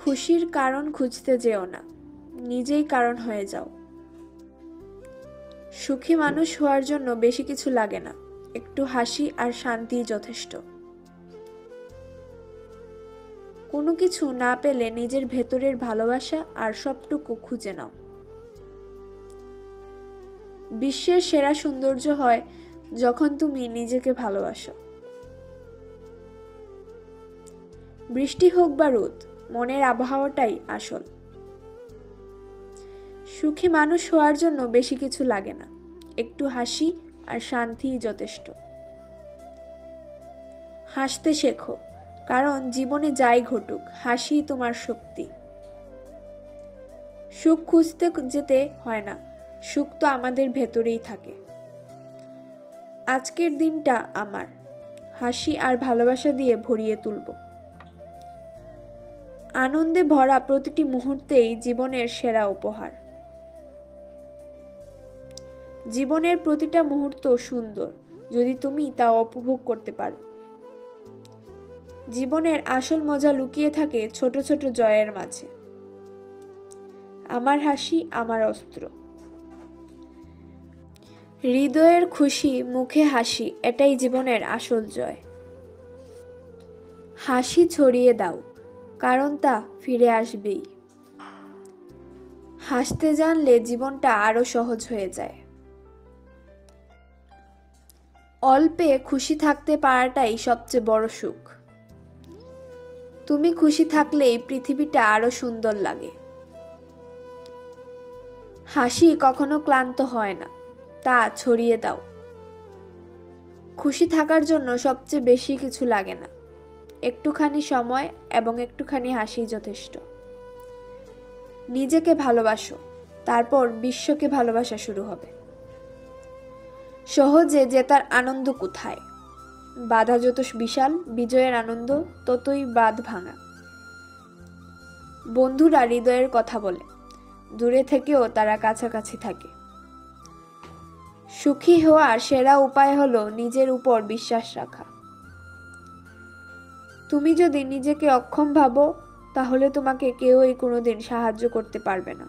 খুশির কারণ খুঁজতে যেও না, নিজেই কারণ হয়ে যাও। সুখী মানুষ হওয়ার জন্য বেশি কিছু লাগে না, একটু হাসি আর শান্তিই যথেষ্ট। কোনো কিছু না পেলে নিজের ভেতরের ভালোবাসা আর সবটুকু খুঁজে নাও। বিশ্বের সেরা সৌন্দর্য হয় যখন তুমি নিজেকে ভালোবাসো। বৃষ্টি হোক বা রোদ, মনের আবহাওয়াটাই আসল। সুখী মানুষ হওয়ার জন্য বেশি কিছু লাগে না, একটু হাসি আর শান্তিই যথেষ্ট। হাসতে শেখো, কারণ জীবনে যাই ঘটুক হাসি তোমার শক্তি। সুখ খুঁজতে যেতে হয় না, সুখ তো আমাদের ভেতরেই থাকে। আজকের দিনটা আমার, হাসি আর ভালোবাসা দিয়ে ভরিয়ে তুলব। আনন্দে ভরা প্রতিটি মুহূর্তেই জীবনের সেরা উপহার। জীবনের প্রতিটা মুহূর্ত সুন্দর, যদি তুমি তা উপভোগ করতে পারো। জীবনের আসল মজা লুকিয়ে থাকে ছোট ছোট জয়ের মাঝে। আমার হাসি আমার অস্ত্র। হৃদয়ের খুশি, মুখে হাসি, এটাই জীবনের আসল জয়। হাসি ছড়িয়ে দাও, কারণ তা ফিরে আসবেই। হাসতে জানলে জীবনটা আরো সহজ হয়ে যায়। অল্পে খুশি থাকতে পারাটাই সবচেয়ে বড় সুখ। তুমি খুশি থাকলেই পৃথিবীটা আরো সুন্দর লাগে। হাসি কখনো ক্লান্ত হয় না, তা ছড়িয়ে দাও। খুশি থাকার জন্য সবচেয়ে বেশি কিছু লাগে না, একটুখানি সময় এবং একটুখানি হাসি যথেষ্ট। নিজেকে ভালোবাসো, তারপর বিশ্বকে ভালোবাসা শুরু হবে। সহজে জেতার আনন্দ কোথায়? বাধা যত বিশাল, বিজয়ের আনন্দ ততই বাঁধ ভাঙা। বন্ধুরা হৃদয়ের কথা বলে, দূরে থেকেও তারা কাছাকাছি থাকে। সুখী হওয়ার সেরা উপায় হলো নিজের উপর বিশ্বাস রাখা। তুমি যদি নিজেকে অক্ষম ভাবো, তাহলে তোমাকে কেউই কোনোদিন সাহায্য করতে পারবে না।